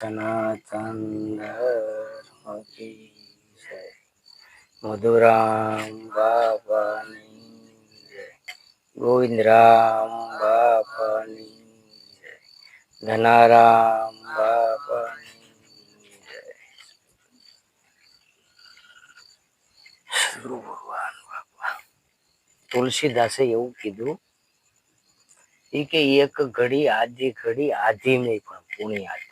સનાતન ધર્મ કી જય. મધુરામ બાપાની જય. ગોવિંદરામ બાપાની જય. ધનારામ બાપાની જય. ગુરુ ભગવાન બાપા તુલસીદાસે એવું કીધું કે એક ઘડી આધી નહીં પણ પુણ્યાત.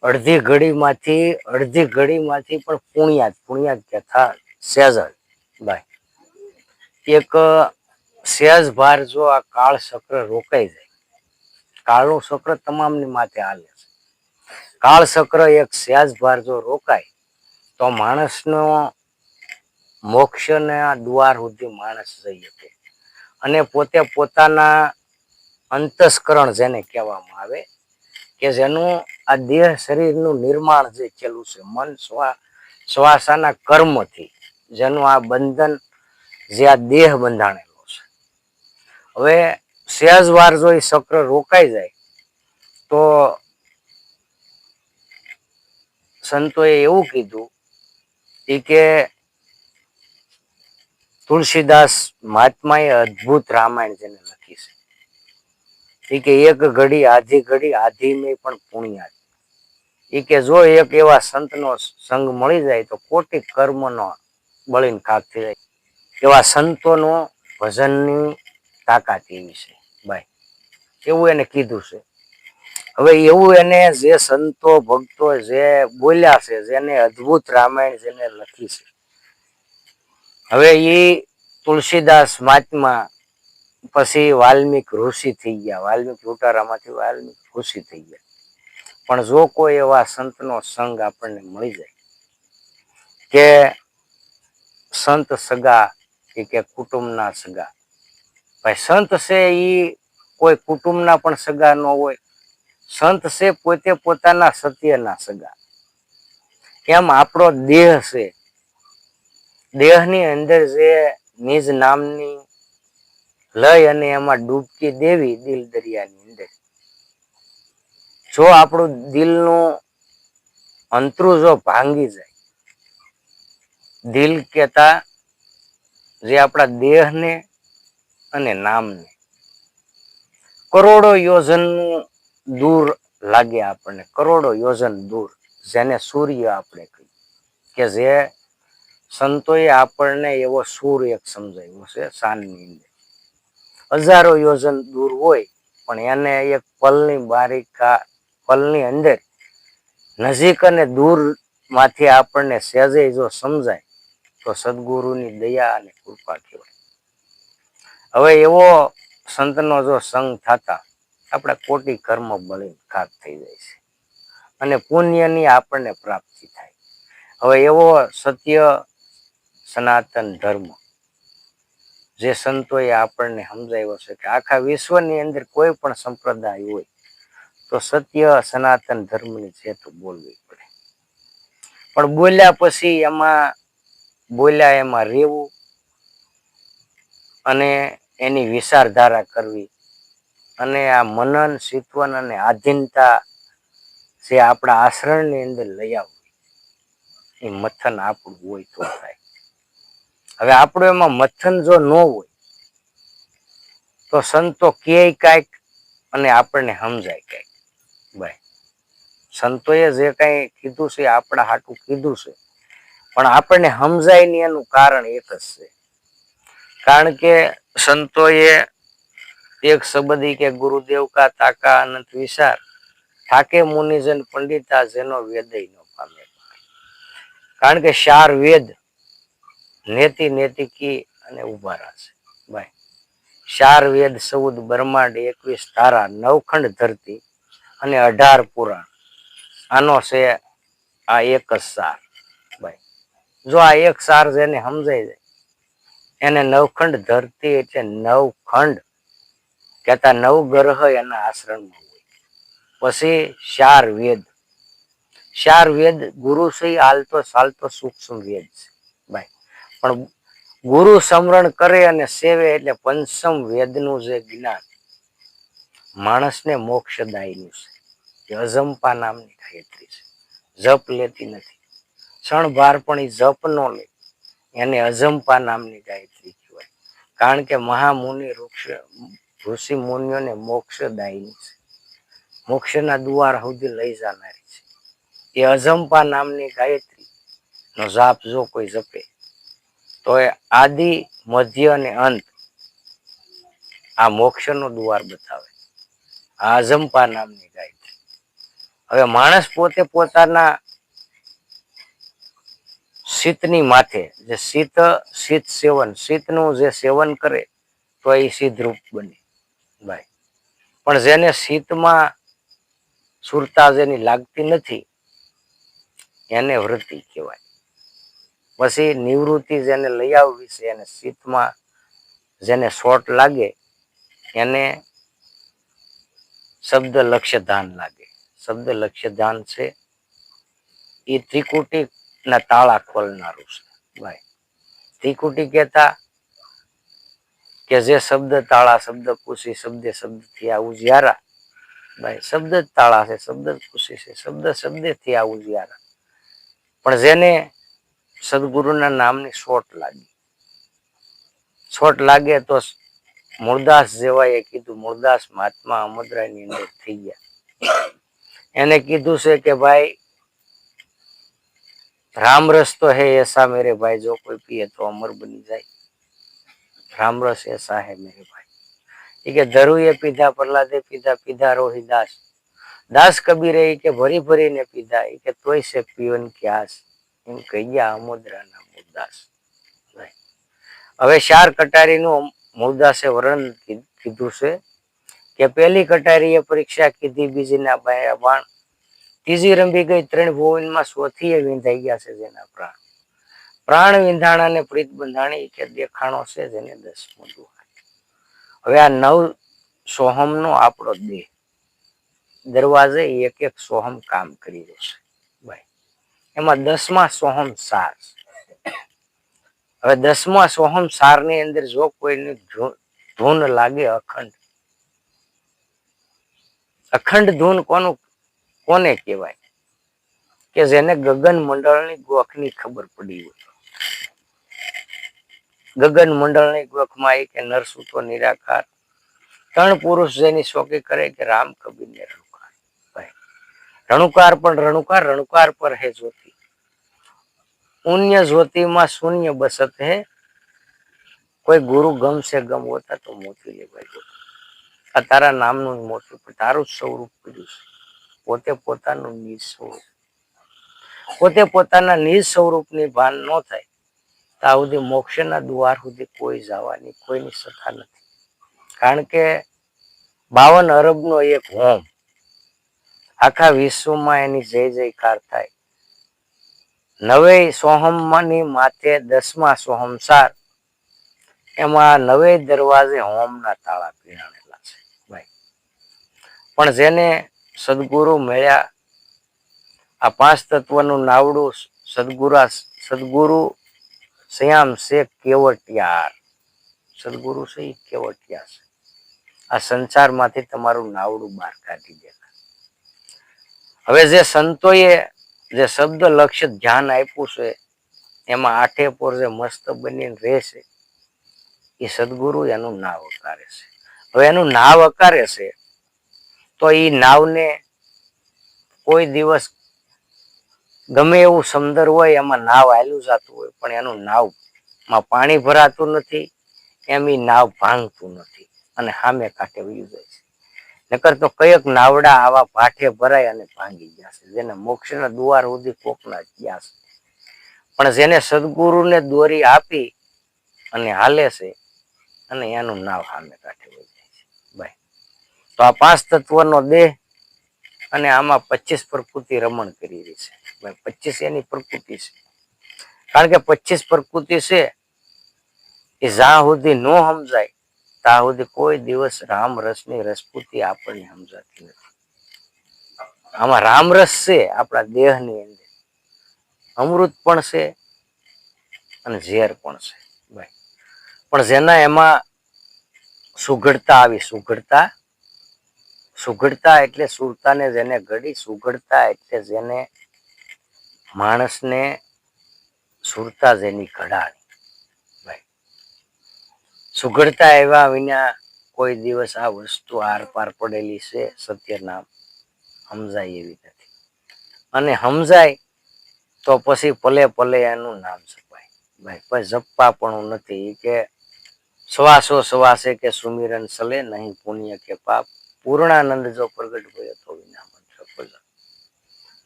અડધી ઘડીમાંથી પણ પુણ્યાત કથા સહેજ ભાઈ એક સહેજ ભાર જો આ કાળ ચક્ર રોકાઈ જાય, કાળનું ચક્ર તમામની માથે હાલે છે. કાળ ચક્ર એક સહેજ ભાર જો રોકાય તો માણસનો મોક્ષના દ્વાર સુધી માણસ જઈ શકે અને પોતે પોતાના અંતસ્કરણ જેને કહેવામાં આવે કે જેનું આ દેહ શરીરનું નિર્માણ જે થયેલું છે મન શ્વાસના કર્મથી જેનું આ બંધન જે આ દેહ બંધાણેલો છે. હવે સહેજ વાર જો એ ચક્ર રોકાઈ જાય તો સંતોએ એવું કીધું કે તુલસીદાસ મહાત્માએ અદ્ભુત રામાયણ જેને લખી છે કે એક ઘડી આધી મેં પણ પુણ્યાત. કે જો એક એવા સંતનો સંગ મળી જાય તો કોટી કર્મનો બળીને ખાક થઈ જાય. એવા સંતોનો ભજનની તાકાત એવી છે ભાઈ, એવું એને કીધું છે. હવે એવું એને જે સંતો ભક્તો જે બોલ્યા છે, જેને અદ્ભુત રામાયણ જેને લખી છે, હવે એ તુલસીદાસ મહાત્મા પછી વાલ્મીક ઋષિ થઈ ગયા, વાલ્મીક લૂંટારામાંથી વાલ્મીક ઋષિ થઈ ગયા. પણ જો કોઈ એવા સંતનો સંગ આપણને મળી જાય કે સંત સગા કે કુટુંબના સગા, ભાઈ સંત છે એ કોઈ કુટુંબના પણ સગા ન હોય, સંત છે પોતે પોતાના સત્યના સગા. એમ આપણો દેહ છે, દેહની અંદર જે નિજ નામની લય અને એમાં ડૂબકી દેવી દિલ દરિયાની અંદર. જો આપણું દિલનું અંતરું જો ભાંગી જાય, દિલ કેતા જે આપણા દેહને અને નામને કરોડો યોજનનું દૂર લાગે આપણને, કરોડો યોજન દૂર, જેને સૂર્ય આપણે કહીએ કે જે સંતોએ આપણને એવો સૂર એક સમજાવ્યો છે સાનની અંદર. હજારો યોજન દૂર હોય પણ એને એક પલની અંદર નજીક અને દૂર માંથી આપણને સહેજે જો સમજાય તો સદગુરુની દયા અને કૃપા કહેવાય. હવે એવો સંતનો જો સંગ થતા આપણે કોટી કર્મ બળી ખાક થઈ જાય છે અને પુણ્યની આપણને પ્રાપ્તિ થાય. હવે એવો સત્ય સનાતન ધર્મ જે સંતોએ આપણને સમજાવ્યો છે કે આખા વિશ્વની અંદર કોઈ પણ સંપ્રદાય હોય તો સત્ય સનાતન ધર્મની છે તો બોલવી પડે. પણ બોલ્યા એમાં રહેવું અને એની વિચારધારા કરવી અને આ મનન ચિંતવન અને આધીનતા જે આપણા આચરણની અંદર લઈ આવવી, એ મથન આપણું હોય તો થાય. હવે આપણું એમાં મથન જો ન હોય તો સંતો કે કાંઈક અને આપણને સમજાય કાંઈક. ભાઈ સંતોએ જે કાંઈ કીધું છે આપણા હાટું કીધું છે, પણ આપણને સમજાય નહીં એનું કારણ એક જ છે. કારણ કે સંતોએ એક શબ્દી કે ગુરુદેવ કા તાકા અનંત વિચાર થાકે મુનિજન પંડિતા જેનો વેદય ન પામે. કારણ કે 4 વેદ નેતિ નેતિકી અને ઉભારા છે ભાઈ. 4 વેદ 14 બ્રહ્માંડ 21 તારા 9 ખંડ ધરતી અને 18 પુરાણ, આનો છે આ એક જ સાર ભાઈ. જો આ એક સાર જેને સમજાઈ જાય એને 9 ખંડ ધરતી એટલે 9 ખંડ કહેતા 9 ગ્રહ એના આશ્રમમાં હોય. પછી 4 વેદ, 4 વેદ ગુરુ છે હાલતો ચાલતો સૂક્ષ્મ વેદ છે ભાઈ. પણ ગુરુ સમરણ કરે અને સેવે એટલે પંચમ વેદનું જે જ્ઞાન માણસને મોક્ષદાયનું છે. એ અજંપા નામની ગાયત્રી છે. જપ લેતી નથી, ક્ષણભાર પણ એ જપ નો લે, એને અજંપા નામની ગાયત્રી કહેવાય. કારણ કે મહામુનિ ઋષિ મુનિઓને મોક્ષદાયી છે, મોક્ષના દ્વાર સુધી લઈ જનારી છે. એ અજંપા નામની ગાયત્રી નો જાપ જો કોઈ જપે તો એ આદિ, મધ્ય અને અંત આ મોક્ષનો દ્વાર બતાવે. આ અજંપા નામની ગાયત્રી. હવે માણસ પોતે પોતાના શીતની માથે જે શીત સેવન, શીતનું જે સેવન કરે તો એ સિદ્ધરૂપ બને ભાઈ. પણ જેને શીતમાં સુરતા જેની લાગતી નથી એને વૃત્તિ કહેવાય. પછી નિવૃત્તિ જેને લઈ આવવી છે, એને શીતમાં જેને શોટ લાગે એને શબ્દ લક્ષ્ય ધ્યાન લાગે. શબ્દ લક્ષ્ય ધ્યાન છે એ ત્રિકુટી ના તાળા ખોલનારું છે ભાઈ. ત્રિકુટી કહેતા કે જે શબ્દ તાળા, શબ્દ કુશી, શબ્દે શબ્દથી આ ઉજિયારા ભાઈ. શબ્દ જ તાળા છે, શબ્દ જ કુશી છે, શબ્દ શબ્દેથી આ ઉજિયારા. પણ જેને સદગુરુના નામની છોટ લાગે તો મૂળદાસ જેવાએ કીધું, મૂળદાસ મહાત્મા અમદરાયની અંદર થઈ ગયા. એને કીધું છે કે ભાઈ राम रस तो है ऐसा मेरे भाई, जो कोई पिए तो अमर बनी जाए. राम रस ऐसा है मेरे भाई. કે ધરુએ પીધા, પ્રહલાદે પીધા, પીધા રોહિદાસ, દાસ કબીરે કે ભરી ભરીને પીધા, કે તોય છે પીવન की आस. એમ કહી ગયા અમોદરાના મૂળદાસ. હવે 4 કટારીનું મૂળદાસે વર્ણન કીધું છે કે પહેલી કટારીએ પરીક્ષા કીધી, બીજીના બાણ, ત્રીજી રંભી ગઈ 3 ભુવનમાં, ચોથીએ વિંધાઈ ગયા છે જેના પ્રાણ. પ્રાણ વિંધાણાને પ્રીત બંધાણી, કે દેખાણો છે જેને 10મો દ્વાર. હવે આ 9 સોહમનો આપણો દેહ દરવાજે એક એક સોહમ કામ કરી રહ્યો છે ભાઈ. એમાં 10મા સોહમ સાર. હવે 10મા સોહમ સાર ની અંદર જો કોઈની ધૂન લાગે અખંડ ધૂન કોને કહેવાય? કે જેને ગગન મંડળની ગોખની ખબર પડી હોય. ગગન મંડળની ગોખમાં એ કે નરસૂતો નિરાકાર, 3 પુરુષ જેની શોકી કરે કે રામ, કબીર ને રણુકાર. રણુકાર પણ રણુકાર પર હે જ્યોતિ, પુણ્ય જ્યોતિમાં શૂન્ય બસત હે, કોઈ ગુરુ ગમ સે ગમ હોતા તો મોતી લે ભાઈ. આ તારા નામનું મોતી, પણ તારું સ્વરૂપ કર્યું છે. પોતે પોતાનું નિજ સ્વરૂપ, પોતે પોતાના નિજ સ્વરૂપની ભાન ન થાય ત્યાં સુધી મોક્ષના દ્વાર સુધી કોઈ જવાની કોઈની સત્તા નથી. કારણ કે 52 અરબનો એક હોમ, આખા વિશ્વમાં એની જય જયકાર થાય. 9 સોહમની માથે 10મા સોહમ સાર, એમાં 9 દરવાજે હોમના તાળા પીણાણેલા છે ભાઈ. પણ જેને સદગુરુ મળ્યા, આ 5 તત્વનું નાવડું સદગુરુ શ્યામ છે કેવટિયાર. સદગુરુ છે એ કેવટિયા છે. આ સંસારમાંથી તમારું નાવડું બહાર કાઢી દેતા. હવે જે સંતોએ જે શબ્દ લક્ષ્ય ધ્યાન આપ્યું છે, એમાં 8 પોર જે મસ્ત બનીને રહેશે, એ સદગુરુ એનું નાવ અકારે છે. હવે એનું નાવ અકારે છે તો એ નાવને કોઈ દિવસ ગમે એવું સમુદ્ર હોય એમાં નાવ હાલ્યું જતું હોય, પણ એનું નાવમાં પાણી ભરાતું નથી, એમ એ નાવ ભાંગતું નથી અને સામે કાંઠે વયું જાય છે. નકર તો કયેક નાવડા આવા ભાઠે ભરાય અને ભાંગી ગયા છે, જેને મોક્ષના દ્વાર સુધી કોકના ગયા છે. પણ જેને સદગુરુને દોરી આપી અને હાલે છે, અને એનું નાવ સામે કાંઠે વહી જાય છે ભાઈ. તો આ 5 તત્વનો દેહ અને આમાં 25 પ્રકૃતિ રમણ કરી રહી છે ભાઈ. 25 એની પ્રકૃતિ છે. કારણ કે 25 પ્રકૃતિ છે એ જ્યાં સુધી ન સમજાય ત્યાં સુધી કોઈ દિવસ રામ રસની રસપૂતી આપણને સમજાતી નથી. આમાં રામ રસ છે આપણા દેહની અંદર, અમૃત પણ છે અને ઝેર પણ છે ભાઈ. પણ જેના એમાં સુઘડતા આવી, સુઘડતા એટલે સુરતાને જેને ઘડી, સુઘડતા એટલે જેને માણસને સુરતા જેની ઘડાણી. ભાઈ સુઘડતા એવા વિના કોઈ દિવસ આ વસ્તુ આર પાર પડેલી છે સત્ય નામ સમજાય એવી નથી. અને સમજાય તો પછી પલે પલે એનું નામ જપાય. ભાઈ કોઈ જપવા પણ નથી કે શ્વાસો શ્વાસે કે સુમિરન સલે, નહીં પુણ્ય કે પાપ, પૂર્ણાનંદ જો પ્રગટ હોય તો વિના મંત્ર બોલ.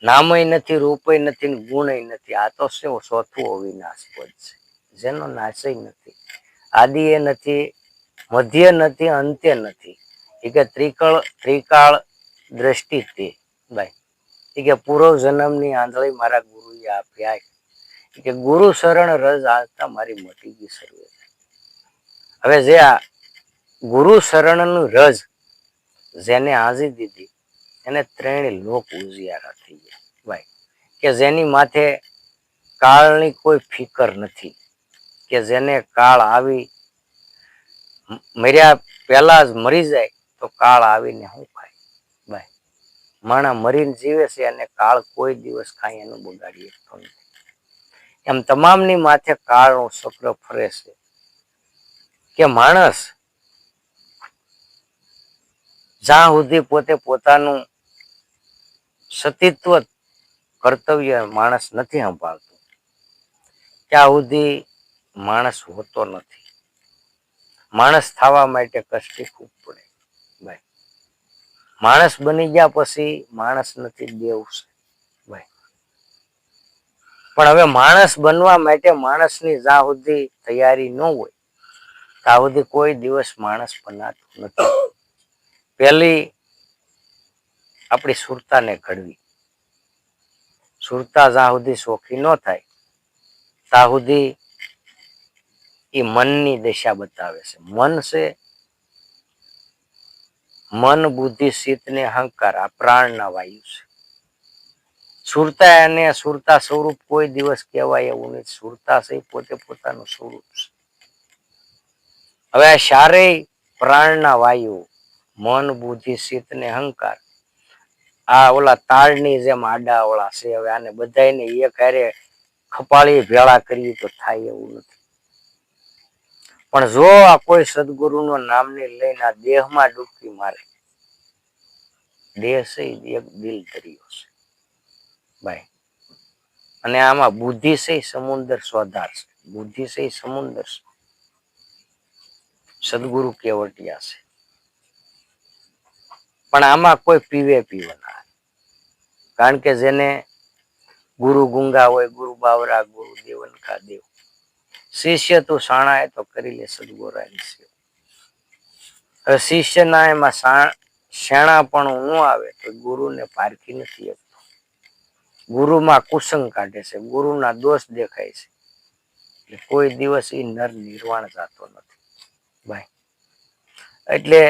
નામય નથી, રૂપય નથી, ગુણય નથી. આ તો શું ચોથું અવિનાશ પદ છે જેનો નાશય નથી, આદિ એ નથી, મધ્ય નથી, અંત્ય નથી. એ કે ત્રિકાળ દ્રષ્ટિ તે. ભાઈ એ કે પૂર્વ જન્મની આંધળી મારા ગુરુએ આપ્યા. કે ગુરુ શરણ રજ આવતા મારી મટી ગઈ સર્વે. હવે જે આ ગુરુ શરણનું રજ જેને આજી દીધી એને ત્રણે લોક ઉજિયારા થઈ ગયા. ભાઈ કે જેની માથે કાળની કોઈ ફિકર નથી, કે જેને કાળ આવી મર્યા પહેલા જ મરી જાય તો કાળ આવીને શું ખાય. ભાઈ માણા મરીને જીવે છે અને કાળ કોઈ દિવસ ખાય એનું બગાડી શકતો નથી. એમ તમામની માથે કાળનું ચક્ર ફરે છે. કે માણસ જ્યાં સુધી પોતે પોતાનું સતીત્વ કર્તવ્ય માણસ નથી સંભાળતું ત્યાં સુધી માણસ હોતો નથી. માણસ થવા માટે કષ્ટી ખૂબ પડે. ભાઈ માણસ બની ગયા પછી માણસ નથી, દેવ છે. ભાઈ પણ હવે માણસ બનવા માટે માણસની જ્યાં સુધી તૈયારી ન હોય ત્યાં સુધી કોઈ દિવસ માણસ બનાતું નથી. પેલી આપણી સુરતાને ઘડવી. સુરતા જ્યાં સુધી સોખી ન થાય ત્યાં સુધી એ મનની દિશા બતાવે છે. મન છે, મન બુદ્ધિ ચિત્ત ને અહંકાર આ પ્રાણના વાયુ છે. સુરતા અને સુરતા સ્વરૂપ કોઈ દિવસ કહેવાય એવું નથી. સુરતા છે પોતે પોતાનું સ્વરૂપ છે. હવે આ ચારેય પ્રાણના વાયુ મન બુદ્ધિ ચિત્ત ને અહંકાર આ ઓલા તાળની જેમ આડા ઓળા છે. હવે આને બધાને એક હારે ખપાળી ભેળા કરીએ તો થાય એવું નથી. પણ જો આ કોઈ સદગુરુનું નામને લઈને આ દેહમાં ડૂબકી મારે, દેહ છે એક દિલ દરિયો છે. ભાઈ અને આમાં બુદ્ધિ છે સમુદર સ્વધાર છે. બુદ્ધિ છે સમુદર છે. સદગુરુ કેવટિયા છે. પણ આમાં કોઈ પીવે ના. કારણ કે જેને ગુરુ ગુંગા હોય, ગુરુ બાવરા, ગુરુ દેવન કા દેવ, શિષ્ય તું શાણા એ તો કરી લે સદગુરાની સેવા. હવે શિષ્યના એમાં શાણા પણ ન આવે તો ગુરુને પારખી નથી શકતો. ગુરુમાં કુસંગ કાઢે છે, ગુરુના દોષ દેખાય છે. એટલે કોઈ દિવસ એ નર નિર્વાણ જતો નથી. ભાઈ એટલે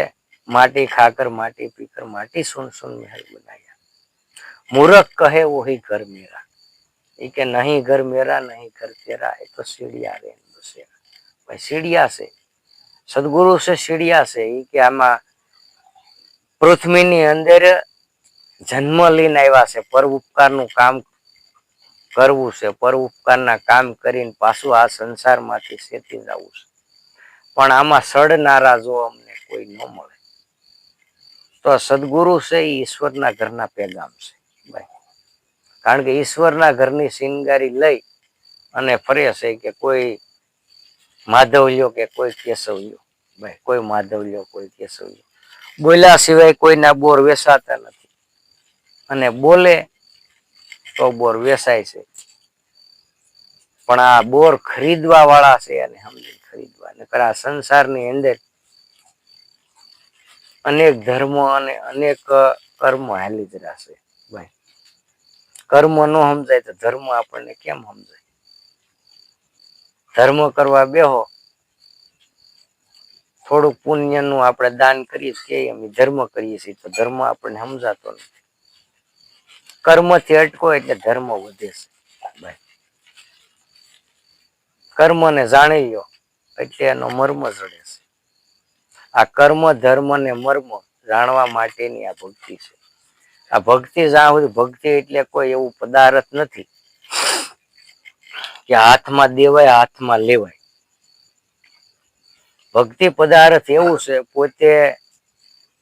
માટી ખાકર માટી પીકર માટી સુન સુન મહેલ બનાયા, મૂર્ખ કહે વહી ઘર મેરા. એ કે નહીં ઘર મેરા નહીં ઘર તેરા, એ તો સીડિયા રે બસેરા. ભાઈ સીડિયા છે, સદગુરુ છે સીડિયા છે. એ કે આમાં પૃથ્વીની અંદર જન્મ લઈને આવ્યા છે. પર ઉપકારનું કામ કરવું છે. પર ઉપકારના કામ કરીને પાછું આ સંસારમાંથી શેતી જવું છે. પણ આમાં સડનારા જો અમને કોઈ ન મળે તો સદગુરુ છે એ ઈશ્વરના ઘરના પેગામ છે. ભાઈ કારણ કે ઈશ્વરના ઘરની શિંગારી લઈ અને ફરે છે કે કોઈ માધવલ્યો કે કોઈ કેશવલ્યો. ભાઈ કોઈ માધવલ્યો કોઈ કેશવલ્યો બોલ્યા સિવાય કોઈના બોર વેસાતા નથી. અને બોલે તો બોર વેસાય છે. પણ આ બોર ખરીદવા વાળા છે અને સમજી ખરીદવા. નકર આ સંસારની અંદર અનેક ધર્મો અને અનેક કર્મ હાલી જ રહેશે. ભાઈ કર્મ ન સમજાય તો ધર્મ આપણને કેમ સમજાય? ધર્મ કરવા બેહો, થોડુંક પુણ્યનું આપણે દાન કરીએ છીએ, અમે ધર્મ કરીએ છીએ, તો ધર્મ આપણને સમજાતો નથી. કર્મથી અટકો એટલે ધર્મ વધે છે. ભાઈ કર્મને જાણી લો એટલે એનો મર્મ જડે છે. આ કર્મ ધર્મ ને મર્મ જાણવા માટેની આ ભક્તિ છે. આ ભક્તિ જ્યાં સુધી ભક્તિ એટલે કોઈ એવું પદાર્થ નથી કે હાથમાં દેવાય હાથમાં લેવાય. ભક્તિ પદાર્થ એવું છે પોતે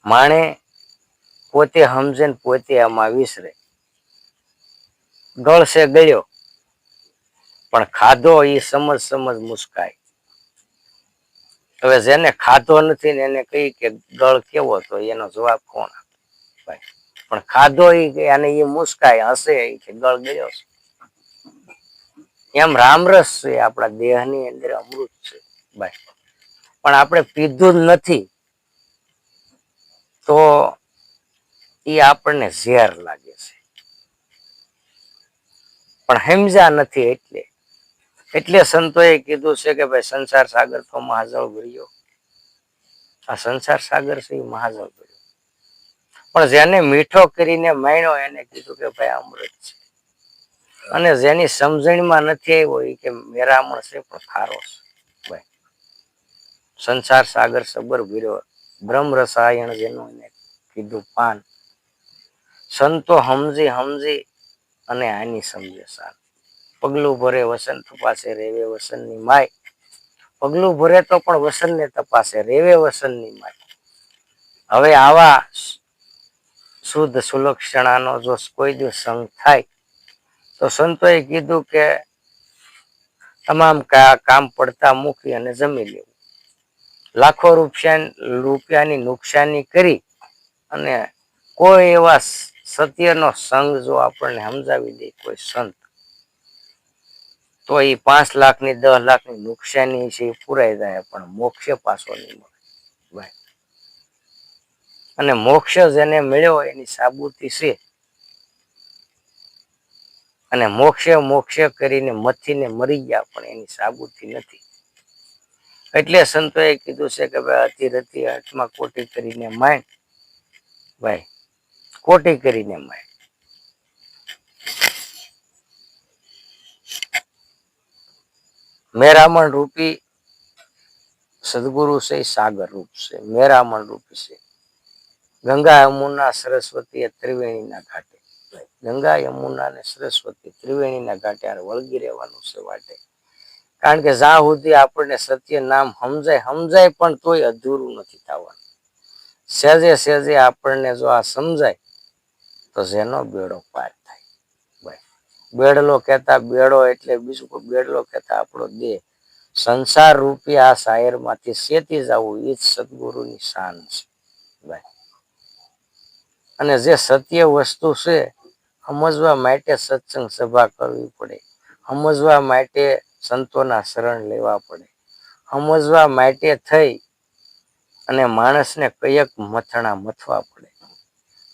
માણે, પોતે સમજે ને પોતે આમાં વિસરે. ગળશે ગયો પણ ખાધો એ સમજ મુસ્કાય. હવે જેને ખાધો નથી ને એને કહી કે ગળ કેવો, તો એનો જવાબ કોણ આપે? પણ ખાધો અને એ મુસ્કાય હશે કે ગળ ગયો છે. એમ રામરસ છે આપણા દેહની અંદર અમૃત છે ભાઈ, પણ આપણે પીધું જ નથી તો એ આપણને ઝેર લાગે છે. પણ સમજ્યા નથી એટલે સંતોએ કીધું છે કે ભાઈ સંસાર સાગર તો મહાજળ ભર્યો. આ સંસાર સાગર છે એ મહાજળ ભર્યો, પણ જેને મીઠો કરીને માણ્યો એને કીધું કે ભાઈ અમૃત છે. અને જેની સમજણમાં નથી આવ્યો એ કે મેરામણ છે પણ ખારો છે. ભાઈ સંસાર સાગર સબર ભર્યો, બ્રહ્મ રસાયણ જેનું એને કીધું પાન. સંતો સમજી અને આની સમજે સાર. પગલું ભરે વસન તપાસે રેવે વસનની માય. પગલું ભરે તો પણ વસનને તપાસે રેવે વસનની માય. હવે આવા શુદ્ધ સુલક્ષણાનો જો કોઈ દિવસ સંગ થાય તો સંતોએ કીધું કે તમામ કામ પડતા મૂકી અને જમી લેવું. લાખો રૂપિયાની નુકસાની કરી અને કોઈ એવા સત્યનો સંગ જો આપણને સમજાવી દે કોઈ સંત, તો એ 5 લાખની 10 લાખની નુકસાની છે એ પુરાઈ જાય, પણ મોક્ષ પાછો નહીં મળે. અને મોક્ષ જેને મળ્યો એની સાબુતી છે. અને મોક્ષ કરીને મથીને મરી ગયા પણ એની સાબુતી નથી. એટલે સંતોએ કીધું છે કે ભાઈ અતિરતિ આત્મા કોટી કરીને માંડ. ભાઈ કોટી કરીને માંડ. મેરામણ રૂપી સદગુરુ છે, સાગર રૂપ છે, મેરામણ રૂપી છે. ગંગા યમુના સરસ્વતી ત્રિવેણીના ઘાટે. ગંગા યમુના ને સરસ્વતી ત્રિવેણીના ઘાટે વળગી રહેવાનું છે વાટે. કારણ કે જ્યાં સુધી આપણને સત્ય નામ સમજાય પણ તોય અધૂરું નથી થવાનું. સહેજે આપણને જો આ સમજાય તો જેનો બેડો પાર થાય. ભાઈ બેડલો કહેતા બેડો એટલે બીજું કોઈ બેડલો કહેતા આપણો દેહ. સંસાર રૂપી આ શાયર માંથી શેતી જવું એ જ સદગુરુની શાન છે. ભાઈ અને જે સત્ય વસ્તુ છે સમજવા માટે સત્સંગ સભા કરવી પડે, સમજવા માટે સંતોના શરણ લેવા પડે, સમજવા માટે થઈ અને માણસને કયક મથણા મથવા પડે.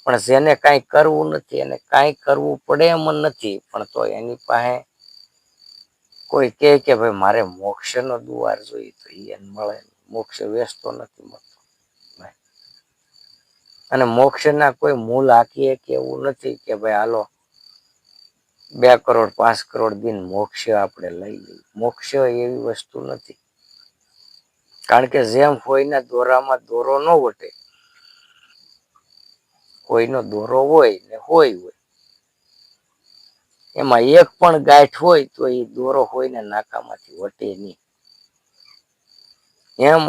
પણ જેને કાંઈ કરવું નથી એને કાંઈ કરવું પડે એમ નથી, પણ તો એની પાસે કોઈ કહે કે ભાઈ મારે મોક્ષનો દુવાર જોઈએ તો એને મળે. મોક્ષ વેચતો નથી મળતો. અને મોક્ષના કોઈ મૂલ હાકીએ કે એવું નથી કે ભાઈ હાલો 2 કરોડ 5 કરોડ દિન મોક્ષ આપણે લઈ લઈએ. મોક્ષ એવી વસ્તુ નથી. કારણ કે જેમ કોઈના દોરામાં દોરો ન વટે, કોઈનો દોરો હોય ને હોય એમાં એક પણ ગાંઠ હોય તો એ દોરો હોય ને નાકામાંથી વટે નહીં. એમ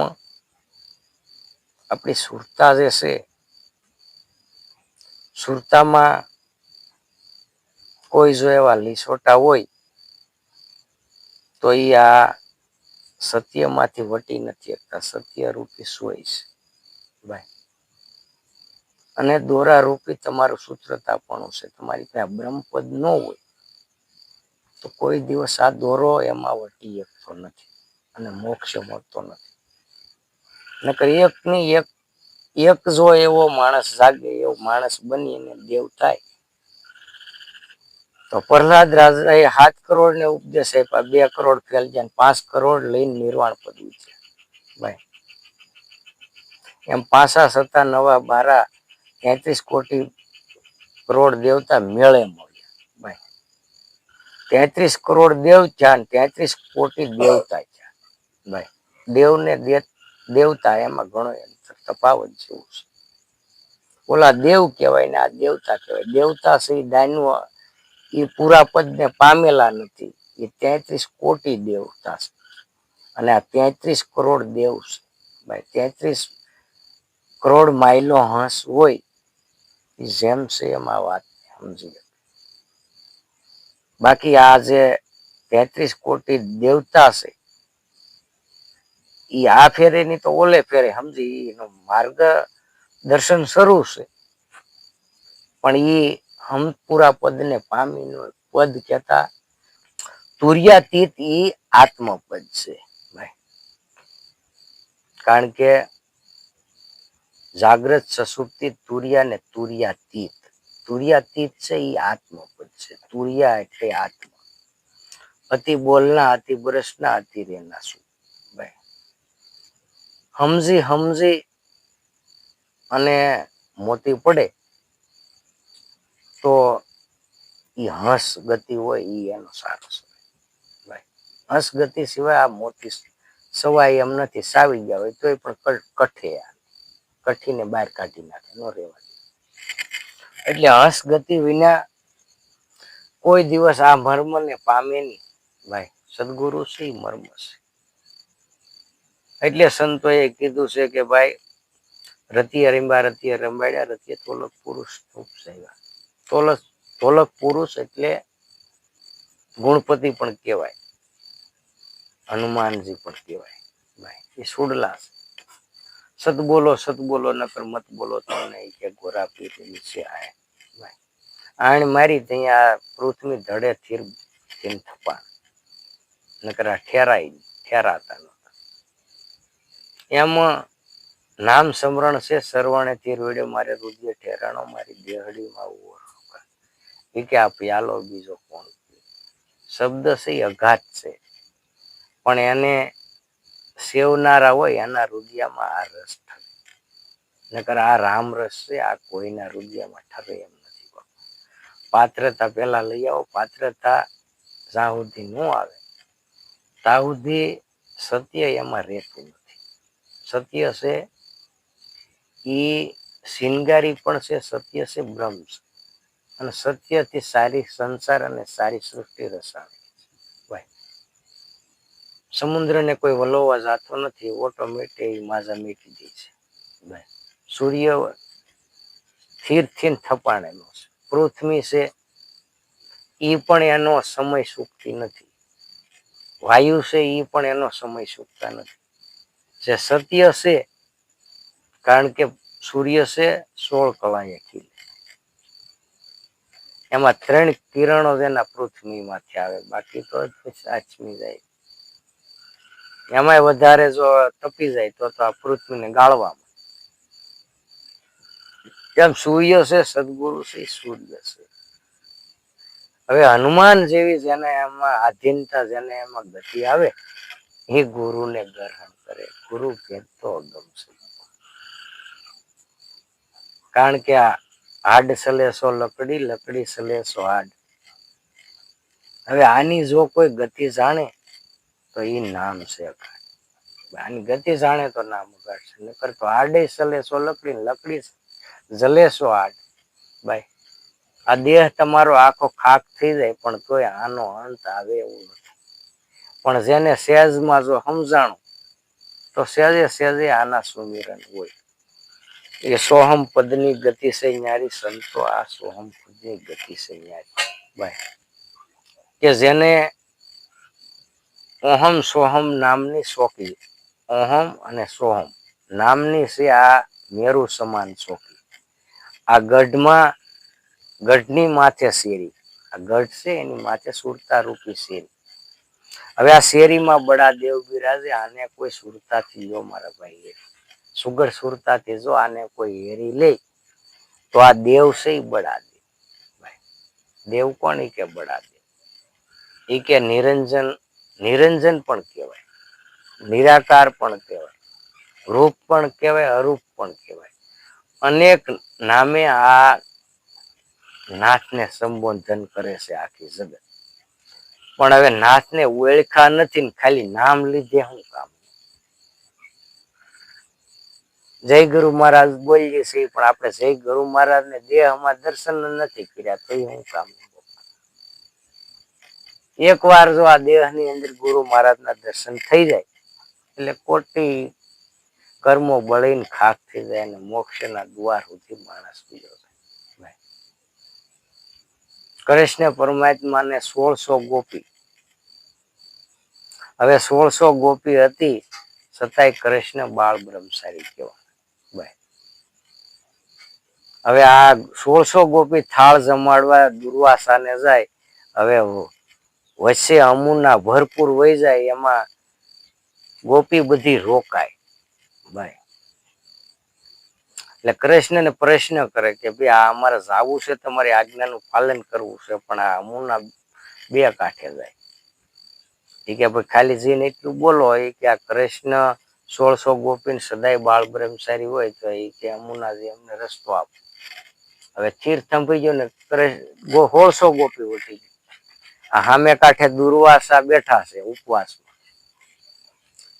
આપણી સુરતા જે છે, સુરતામાં કોઈ જો એવા લીસોટા હોય તો એ આ સત્યમાંથી વટી નથી શકતા. સત્ય રૂપી સોય છે ભાઈ. અને દોરા રૂપી તમારું સૂત્રતાપણું છે. તમારી પાસે બ્રહ્મપદ ન હોય તો કોઈ દિવસ આ દોરો એમાં વટી શકતો નથી અને મોક્ષ મળતો નથી. નકર એક જો એવો માણસ જાગે, એવો માણસ બની અને દેવ થાય તો પ્રહલાદ રાજાએ 7 કરોડ ને ઉપદેશ આપ્યા, 2 કરોડ ફેલ ગયા, 5 કરોડ લઈને નિર્વાણ પદવી છે ભાઈ. એમ 5 સત્તા 9 12 33 કોટી કરોડ દેવતા મેળે મળ્યા ભાઈ. 33 કરોડ દેવ થયા ને 33 કોટી દેવતા થયા ભાઈ. દેવ ને દેવતા એમાં ઘણો તફાવત જેવું છે. ઓલા દેવ કહેવાય ને આ દેવતા કહેવાય. દેવતા છે એ દાનવ એ પૂરા પદને પામેલા નથી. એ 33 કોટી દેવતા છે અને આ 33 કરોડ દેવ છે ભાઈ. 33 કરોડ માઇલો હંસ હોય એ જેમ છે એમાં વાત સમજી. બાકી આ જે 33 કોટી દેવતા છે એ આ ફેરે ની તો ઓલે ફેરે સમજી એનો માર્ગ દર્શન શરૂ છે પણ એ હમ પૂરા પદને પામીને પદ કહેતા તુર્યાતીત એ આત્મપદ છે ભાઈ. કારણ કે જાગ્રત સુષુપ્તિ તુર્યા ને તુર્યાતીત. તુર્યાતીત છે એ આત્મપદ છે. તુર્યા એટલે આત્મા. અતિ બોલના અતિ બરસના અતિ રેના શું ભાઈ. સમજી સમજી અને મોતી પડે તો એ હંસ ગતિ હોય એ એનો સારો છે ભાઈ. હંસ ગતિ સિવાય આ મોતી સવાય એમ નથી. સાવી ગયા હોય તોય પણ કઠે કઠીને બહાર કાઢી નાખે ન રહેવા. એટલે હંસ ગતિ વિના કોઈ દિવસ આ મર્મને પામે નહીં ભાઈ. સદગુરુ છે મર્મ છે. એટલે સંતોએ કીધું છે કે ભાઈ રતિય રીંબા રતિય રંબાડ્યા રતિય તોલક પુરુષ ઉપસાવ્યા. તોલક પુરુષ એટલે ગુણપતિ પણ કહેવાય, હનુમાનજી પણ કહેવાય ભાઈ. એ સુડલા છે. સત બોલો નકર મત બોલો તમને કે ગોરા પીર છે આય ભાઈ. આણ મારી ત્યાં પૃથ્વી ધડે થીર થપા નકર ઠેરાતા નતા. એમાં નામ સમરણ છે સરવણે તીર વેડ્યો મારે રુદિય ઠેરાણો મારી દેહડીમાં ઉભો એ કે આ પ્યાલો બીજો કોણ. શબ્દ છે એ અઘાત છે પણ એને સેવનારા હોય એના રુદિયામાં આ રસ ઠરે. નકર આ રામ રસ છે આ કોઈના રુદિયામાં ઠરે એમ નથી. પાત્રતા પેલા લઈ આવો. પાત્રતા જ્યાં સુધી ન આવે ત્યાં સુધી સત્ય એમાં રહેતું નથી. સત્ય છે એ શિંગારી પણ છે. સત્ય છે બ્રહ્મ છે અને સત્યથી સારી સંસાર અને સારી સૃષ્ટિ રસાવે ભાઈ. સમુદ્રને કોઈ વલોવા જાતો નથી. ઓટોમેટિક માજા મીટી દે છે ભાઈ. સૂર્ય સ્થિરથી થપાણેલો છે. પૃથ્વી છે એ પણ એનો સમય સુકતી નથી. વાયુ છે એ પણ એનો સમય સુકતા નથી. જે સત્ય છે કારણ કે સૂર્ય છે 16 કલાએ ખીલે. એમાં 3 કિરણો જેના પૃથ્વીમાંથી આવે બાકી તો આચમી જાય. એમાંય વધારે જો તપી જાય તો આ પૃથ્વીને ગાળવામાં. એમ સૂર્ય છે સદગુરુ છે સૂર્ય છે. હવે હનુમાન જેવી જેને એમાં આધીનતા જેને એમાં ગતિ આવે એ ગુરુને ગ્રહણ કરે. ગુરુ ભેટતો ગમશે. કારણ કે આ હાડ સલેસો લકડી લકડી સલેસો હાડ. હવે આની જો કોઈ ગતિ જાણે તો એ નામ છે અખાડ. આની ગતિ જાણે તો નામ ઉગાડશે. નકર તો હાડે સલેસો લકડી લકડી જલેસો હાડ ભાઈ. આ દેહ તમારો આખો ખાક થઈ જાય પણ તોય આનો અંત આવે એવું નથી. પણ જેને સહેજમાં જો સમજાણું તો સહેજે સહેજે આના સુમિરન હોય. એ સોહમ પદની ગતિ છે ન્યારી સંતો આ સોહમ પદની ગતિ છે ન્યારી ભાઈ. કે જેને ઓહમ સોહમ નામની શોખી. ઓહમ અને સોહમ નામની છે આ મેરુ સમાન શોખી. આ ગઢની માથે શેરી. આ ગઢ છે એની માથે સુરતા રૂપી શેરી. હવે આ શેરીમાં બડા દેવ બિરાજે. આને કોઈ સુરતાથી લો મારા ભાઈ. સુગર સુરતાથી જો આને કોઈ હેરી લે તો આ દેવ છે એ બડા દે ભાઈ. દેવ કોણ કે બડા દે. એ કે નિરંજન. નિરંજન પણ કહેવાય, નિરાકાર પણ કહેવાય, રૂપ પણ કહેવાય, અરૂપ પણ કહેવાય. અનેક નામે આ નાથને સંબોધન કરે છે આખી જગત. પણ હવે નાથને ઓળખા નથી ને ખાલી નામ લીધે શું કામ. જય ગુરુ મહારાજ બોલીએ છીએ પણ આપણે જય ગુરુ મહારાજ ને દેહમાં દર્શન નથી કર્યા તો હું કામ. એકવાર જો આ દેહની અંદર ગુરુ મહારાજના દર્શન થઈ જાય એટલે કોટી કર્મો બળીને ખાક થઈ જાય અને મોક્ષના દ્વાર સુધી માણસ બીજો થાય. કૃષ્ણ પરમાત્માને 1600 ગોપી, હવે 1600 ગોપી હતી છતાંય કૃષ્ણ બાળ બ્રહ્મચારી કહેવાય. હવે આ 1600 ગોપી થાળ જમાડવા દુર્વાસાને જાય. હવે વચ્ચે અમુના ભરપૂર વહી જાય એમાં ગોપી બધી રોકાય ભાઈ. એટલે કૃષ્ણને પ્રશ્ન કરે કે ભાઈ આ અમારે જાવું છે, તમારી આજ્ઞાનું પાલન કરવું છે, પણ આ અમુના બે કાંઠે જાય. એ કે ભાઈ ખાલી જઈને એટલું બોલો કે આ કૃષ્ણ 1600 ગોપીને સદાય બાળ બ્રહ્મચારી હોય તો એ કે અમુનાજી અમને રસ્તો આપો. હવે ચીર થંભી ગયો ને 1600 ગોપી ઉઠી ગઈ. આ સામે કાંઠે દુર્વાસા બેઠા છે ઉપવાસમાં.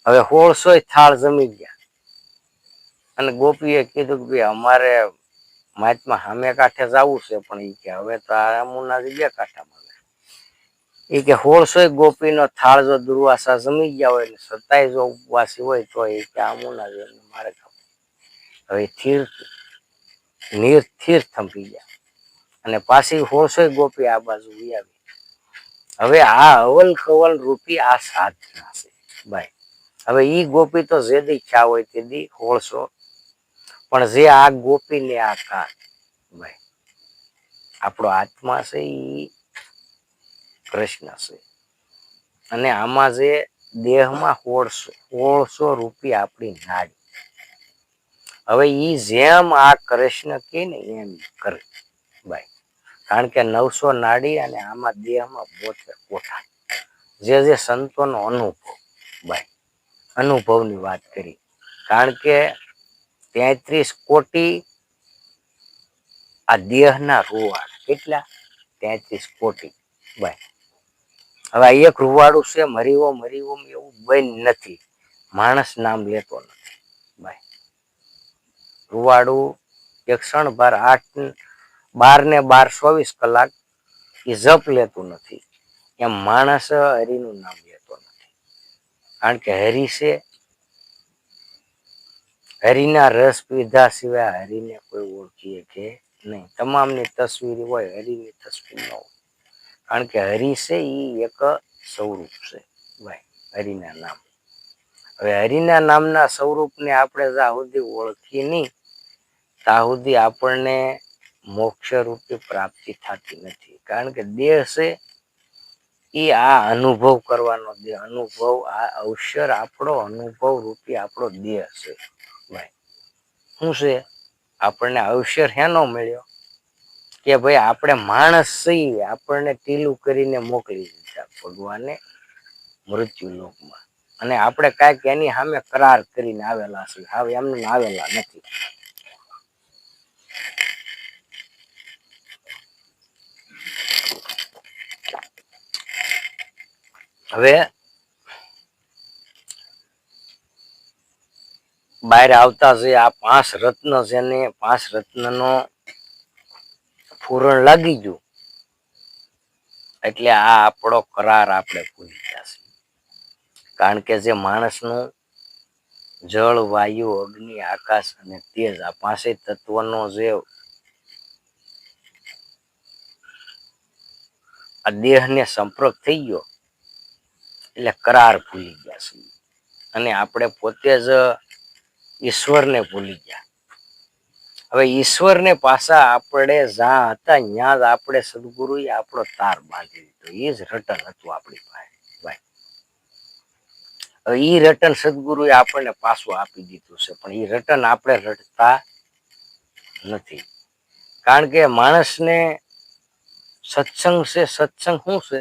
હવે 1600 થાળ જમી ગયા અને ગોપીએ કીધું કે ભાઈ અમારે મહાત્મા સામે કાંઠે જવું છે પણ એ કે હવે તો આ અમુનાજી બે કાંઠામાં. એ કે 1600 ગોપીનો થાળ જો દુર્વાસા જમી ગયા હોય ને છતાંય જો ઉપવાસી હોય તો એ કે અમુનાજી મારે ખાવું. હવે સ્થિર થંભી ગયા અને પાછી 1600 ગોપી આ બાજુ આવી. હવે આ અવલ કવલ રૂપી આ સાધના છે ભાઈ. હવે ઈ ગોપી તો જે દી ખ્યા હોય તે દી 1600, પણ જે આ ગોપીને આ કાર ભાઈ આપણો આત્મા છે ઈ કૃષ્ણ છે અને આમાં જે દેહમાં 1600 રૂપિયા આપણી નાડી. હવે ઈ જેમ આ કૃષ્ણ કે ને એમ કરે ભાઈ. કારણ કે 900 નાડી અને આમાં દેહમાં 72 કોઠા. જે સંતોનો અનુભવ ભાઈ, અનુભવની વાત કરી. કારણ કે 33 કોટી આ દેહના રૂવાડા. કેટલા? 33 કોટી ભાઈ. હવે એક રૂવાડું છે મરીવો એવું બંધ નથી. માણસ નામ લેતો નથી ભાઈ. રૂવાડું એક ક્ષણ બાર 8 12 ને 12 24 કલાક એ જપ લેતું નથી. એમ માણસ હરિનું નામ લેતો નથી. કારણ કે હરિ છે, હરિના રસ પીધા સિવાય હરિને કોઈ ઓળખીએ કે નહીં. તમામની તસવીર હોય, હરિની તસવીર ન હોય. કારણ કે હરિ છે એ એક સ્વરૂપ છે ભાઈ, હરિના નામ. હવે હરિના નામના સ્વરૂપને આપણે જ્યાં સુધી ઓળખીએ નહીં ત્યાં સુધી આપણને મોક્ષ રૂપી પ્રાપ્તિ થતી નથી. કારણ કે દેહ છે એ આ અનુભવ કરવાનો દેહ. અનુભવ આ અવસર આપણો અનુભવ રૂપી આપણો દેહ છે ભાઈ. શું છે? આપણને અવસર હેનો મળ્યો કે ભાઈ આપણે માણસ છીએ, આપણને ટીલું કરીને મોકલી દીધા ભગવાને મૃત્યુ લોકમાં. અને આપણે કાંઈક એની સામે કરાર કરીને આવેલા છીએ. હવે એમને આવેલા નથી. હવે બહાર આવતા છે આ 5 રત્ન છે ને 5 રત્નનો પૂરણ લાગી ગયું એટલે આ આપણો કરાર આપણે ભૂલી જશે. કારણ કે જે માણસનું જળ, વાયુ, અગ્નિ, આકાશ અને તેજ આ 5 તત્વનો જે આ દેહને સંપર્ક થઈ ગયો એટલે કરાર ભૂલી ગયા છે. અને આપણે પોતે જ ઈશ્વરને ભૂલી ગયા. હવે ઈશ્વરને પાછા આપણે જ્યાં હતા ત્યાં જ આપણે સદગુરુએ આપણો તાર બાંધી દીધો. એ જ રટન હતું આપણી પાસે ભાઈ. હવે એ રટન સદગુરુએ આપણને પાછું આપી દીધું છે, પણ એ રટન આપણે રટતા નથી. કારણ કે માણસને સત્સંગ છે. સત્સંગ શું છે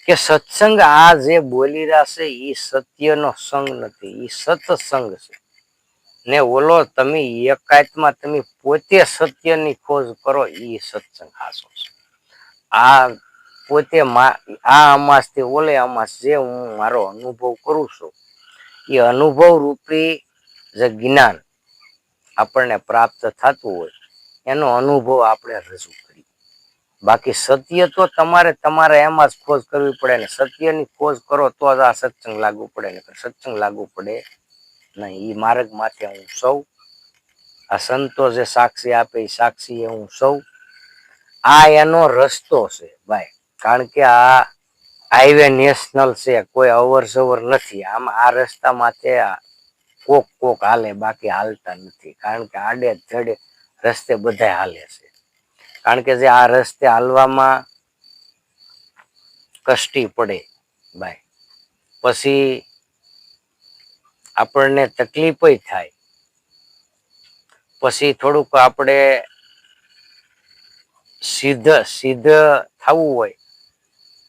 કે સત્સંગ આ જે બોલી રહ્યા છે એ સત્યનો સંગ નથી, એ સત્સંગ છે. ને ઓલો તમે એકાંતમાં તમે પોતે સત્યની ખોજ કરો એ સત્સંગ હાસો છે. આ પોતે આ અમાસથી ઓલે અમાસ જે હું મારો અનુભવ કરું છું એ અનુભવ રૂપી જે જ્ઞાન આપણને પ્રાપ્ત થતું હોય એનો અનુભવ આપણે રજૂ કરીએ. બાકી સત્ય તો તમારે એમાં જ ખોજ કરવી પડે ને. સત્યની ખોજ કરો તો જ આ સત્સંગ લાગુ પડે ને. સત્સંગ લાગુ પડે નહીં. એ માર્ગ માથે હું સૌ, આ સંતો જે સાક્ષી આપે એ સાક્ષી એ હું સૌ. આ એનો રસ્તો છે ભાઈ. કારણ કે આ હાઈવે નેશનલ છે, કોઈ અવર જવર નથી. આમ આ રસ્તા માથે કોક હાલે, બાકી હાલતા નથી. કારણ કે આડે જડે રસ્તે બધા હાલે છે. કારણ કે જે આ રસ્તે હાલવામાં કષ્ટી પડે ભાઈ, પછી આપણને તકલીફ થાય, પછી થોડુંક આપણે સિદ્ધ થવું હોય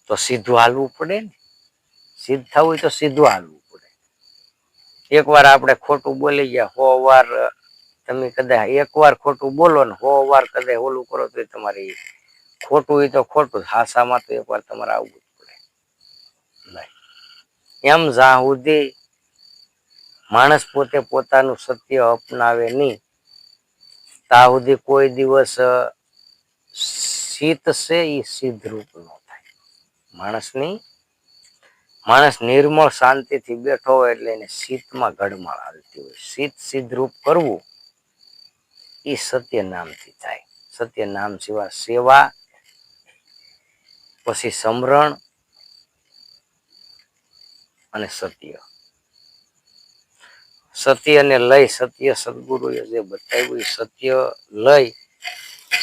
તો સીધું હાલવું પડે ને. સિદ્ધ થવું હોય તો સીધું હાલવું પડે. એક વાર આપણે ખોટું બોલી ગયા, 100 વાર તમે કદાચ એક વાર ખોટું બોલો ને 100 વાર કદાચ ઓલું કરો તો તમારે ખોટું હોય તો ખોટું, હાસામાં તો એક વાર તમારે આવવું જ પડે. એમ જ્યાં સુધી માણસ પોતે પોતાનું સત્ય અપનાવે નહીં ત્યાં સુધી કોઈ દિવસ શીત છે એ સિદ્ધ રૂપ ન થાય માણસની. માણસ નિર્મળ શાંતિથી બેઠો હોય એટલે એને શીતમાં ગડમાળ હાલતી હોય. શીત સિદ્ધ રૂપ કરવું એ સત્ય નામથી થાય. સત્ય નામ સિવાય સેવા, પછી સમરણ અને સત્ય. સત્યને લઈ, સત્ય સદગુરુએ જે બતાવ્યું એ સત્ય લઈ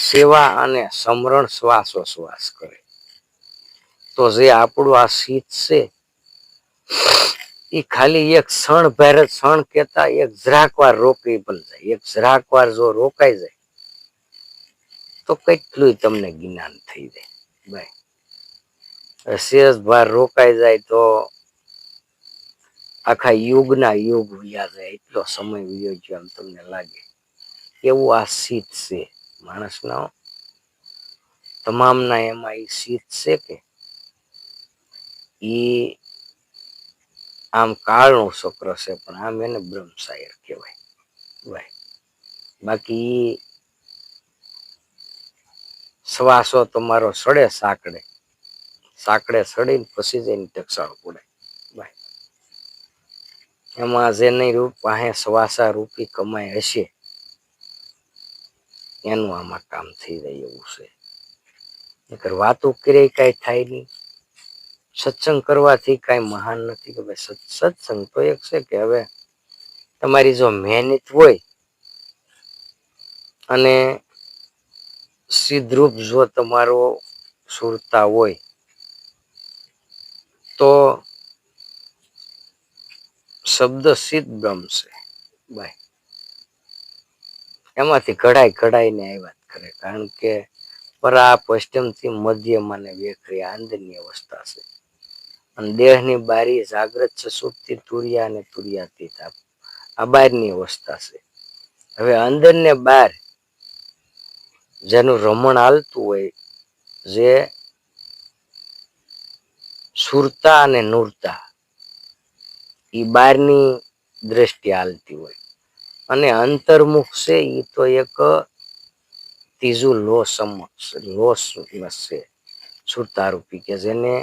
સેવા અને સમરણ શ્વાસોશ્વાસ કરે તો જે આપણું આ શીત છે એ ખાલી એક ક્ષણ ભેર ક્ષણ કેતા એક જરાક વાર રોકી પણ જાય. એક જરાક વાર જો રોકાઈ જાય તો કેટલું તમને જ્ઞાન થઈ જાય ભાઈ. શેષ ભાર રોકાઈ જાય તો આખા યુગના યુગ વ્યા જાય, એટલો સમય વ્યો ગયો એમ તમને લાગે. એવું આ શીત છે માણસનો. તમામના એમાં એ શીત છે કે એ આમ કાળનું ચક્ર છે, પણ આમ એને બ્રહ્મશાયર કહેવાય ભાઈ. બાકી શ્વાસો તમારો સડે સાંકડે, સાંકડે સડીને પછી જઈને ટકસાળ પડે ભાઈ. એમાં જેની રૂપ પાસે શ્વાસા રૂપી કમાઈ હશે એનું આમાં કામ થઈ જાય એવું છે. નકર વાતો કરે કઈ થાય નહીં. સત્સંગ કરવાથી કઈ મહાન નથી કે ભાઈ. સત્સંગ તો એક છે કે હવે તમારી જો મહેનત હોય અને સિદ્ધરૂપ જો તમારો સુરતા હોય તો શબ્દ સિદ્ધ બ્રહ્મ છે ભાઈ. એમાંથી ઘડાઈને આવ્યા કરે. કારણ કે પરા પશ્ચિમથી મધ્યમાં ને વેખરી આંદરની અવસ્થા છે. અને દેહની બારી જાગ્રત છે, સુપ્તિ તુર્યા અને તુર્યાતીત આ બહારની અવસ્થા છે. હવે અંદર ને બહાર જેનું રમણ હાલતું હોય, જે સુરતા અને નૂરતા એ બહારની દ્રષ્ટિ હાલતી હોય, અને અંતર્મુખ છે એ તો એક ત્રીજું લોસ છે સુરતારૂપી, કે જેને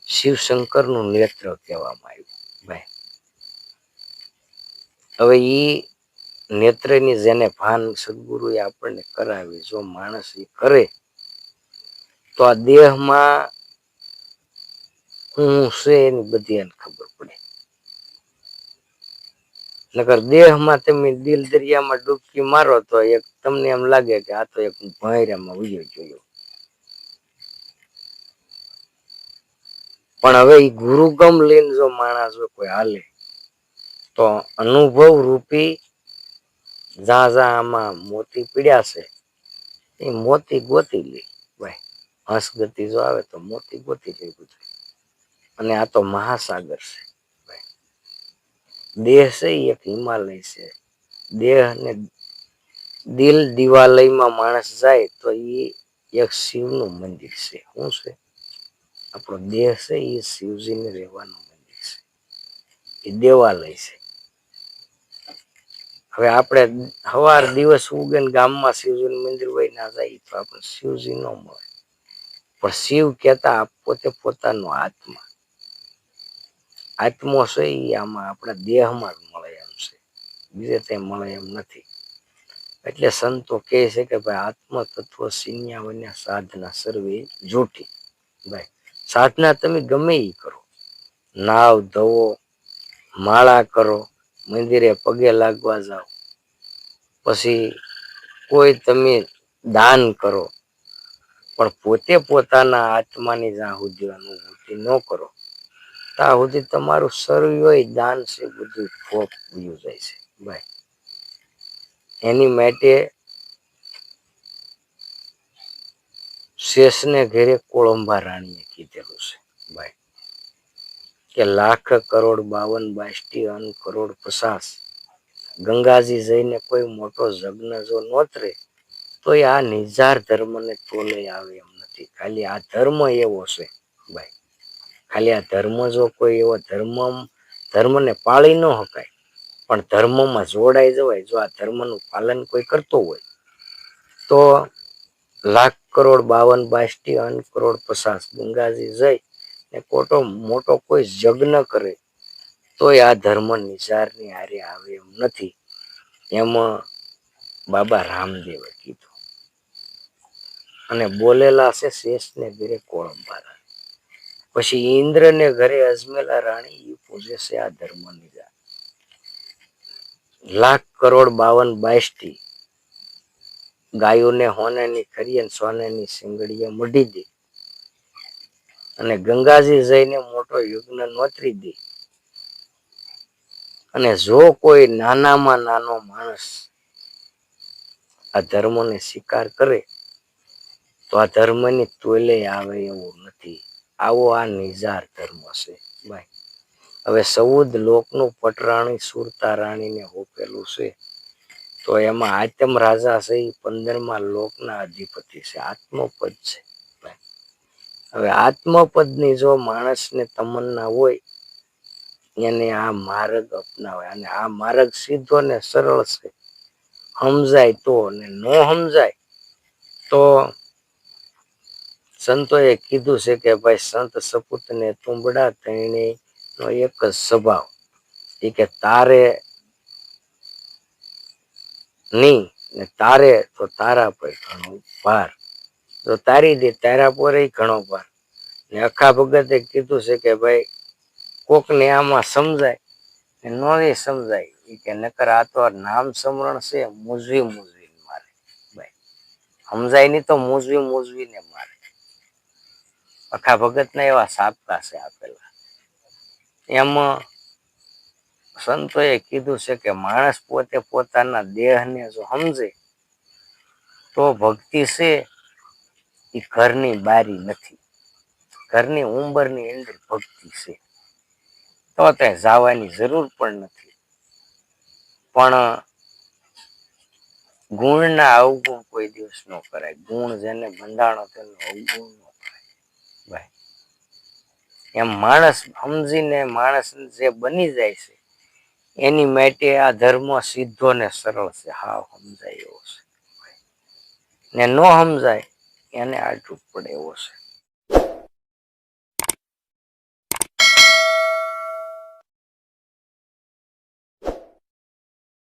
શિવશંકર નું નેત્ર કહેવામાં આવ્યું ભાઈ. હવે ઈ નેત્રની જેને ભાન સદગુરુએ આપણને કરાવી, જો માણસ એ કરે તો આ દેહમાં હું છે એની બધી એને ખબર પડે. નકર દેહમાં તમે દિલ દરિયામાં ડૂબકી મારો તો એક તમને એમ લાગે કે આ તો એક ભંયરામાં ઉયો જોયો. પણ હવે એ ગુરુગમ લઈને જો માણસ કોઈ હાલે તો અનુભવ રૂપી જા આમાં મોતી પીડ્યા છે એ મોતી ગોતી લે ભાઈ. હંસ ગતિ જો આવે તો મોતી ગોતી લે બધું. અને આ તો મહાસાગર છે ભાઈ. દેહ છે એ એક હિમાલય છે. દેહ ને દિલ દિવાલયમાં માણસ જાય તો એ એક શિવનું મંદિર છે. શું છે? આપણો દેહ છે એ શિવજીને રહેવાનું મંદિર છે, એ દેવાલય છે. હવે આપણે સવાર દિવસ ઉગે ને ગામમાં શિવજીનું મંદિર હોય ના જાય તો આપણે શિવજી ન મળે. પણ શિવ કહેતા પોતે પોતાનો આત્મા, આત્મો છે એ આમાં આપણા દેહમાં જ મળે એમ છે, બીજે તે મળે એમ નથી. એટલે સંતો કહે છે કે ભાઈ આત્મ તત્વ સિન્યા વન્યા સાધના સર્વે જૂઠી. ભાઈ સાધના તમે ગમે એ કરો, નાવ ધોવો, માળા કરો, મંદિરે પગે લાગવા જાઓ, પછી કોઈ તમે દાન કરો, પણ પોતે પોતાના આત્માની જ્યાં સુધી અનુભૂતિ ન કરો ત્યાં સુધી તમારું સર્વ દાન છે બધું ફોક વયું જાય છે. ભાઈ એની માટે શેષને ઘેરે કોળંબા રાણીએ કીધેલું છે ભાઈ કે 1,00,00,000,52,52 અન કરોડ 50 ગંગાજી જઈને કોઈ મોટો જગ્ન જો નોતરે તો આ નિજાર ધર્મને તોલે આવે એમ નથી. ખાલી આ ધર્મ એવો છે ભાઈ, ખાલી આ ધર્મ જો કોઈ એવો ધર્મને પાળી ન શકાય પણ ધર્મમાં જોડાઈ જવાય, જો આ ધર્મનું પાલન કોઈ કરતો હોય તો 1,00,00,000,52,52 અન કરોડ 50 ગંગાજી જઈ ને મોટો કોઈ યજ્ઞ કરે તોય આ ધર્મ નિજારની હારે આવે એમ નથી. એમાં બાબા રામદેવે કીધું અને બોલેલા છે શેષને ઘરે કોળંબા રાણી. પછી ઇન્દ્રને ઘરે અજમેલા રાણી એ પૂજે છે આ ધર્મ નિજાર. 1,00,00,000,52,52 ગાયોને હોનાની ખરીએ સોનાની સિંગડીએ મઢી દે અને ગંગાજી જઈને મોટો યજ્ઞ નોતરી દે. અને જો કોઈ નાનામાં નાનો માણસ આ ધર્મને સ્વીકાર કરે તો આ ધર્મની તોલે આવે એવું નથી. આવો આ નિજાર ધર્મ છે ભાઈ. હવે 14 લોકનું પટરાણી સુરતા રાણીને હોપેલું છે તો એમાં આત્મ રાજા છે એ 15મા લોકના અધિપતિ છે, આત્મપદ છે. હવે આત્મપદની જો માણસને તમન્ના હોય એને આ માર્ગ અપનાવાય અને આ માર્ગ સીધો ને સરળ છે. સમજાય તો ને ન સમજાય તો સંતોએ કીધું છે કે ભાઈ સંત સપૂતને તુંબડા તેણીનો એક જ સ્વભાવ એ કે તારે નહીં ને તારે તો તારા પર ઘણો ભાર, જો તારી દે તારા પર ઘણો ભાર. ને અખા ભગતે કીધું છે કે ભાઈ કોકને આમાં સમજાય ને ન સમજાય એ કે નકર આ તો નામ સ્મરણ છે મૂઝવી મારે. ભાઈ સમજાય નહીં તો મૂઝવીને મારે. અખા ભગતના એવા સાપકા છે આપેલા. એમાં સંતોએ કીધું છે કે માણસ પોતે પોતાના દેહને જો સમજે તો ભક્તિ છે એ ઘરની બારી નથી, ઘરની ઉંબરની અંદર ભક્તિ છે. તો ત્યાં જવાની જરૂર પણ નથી. પણ ગુણના અવગુણ કોઈ દિવસ ન કરાય. ગુણ જેને બંધાણો તેનો અવગુણ ન કરાય. ભાઈ એમ માણસ સમજીને માણસ જે બની જાય છે એની માટે આ ધર્મ સીધો ને સરળ છે, હાવ સમજાય એવો છે. ને ન સમજાય એને આટલું પડે એવો છે.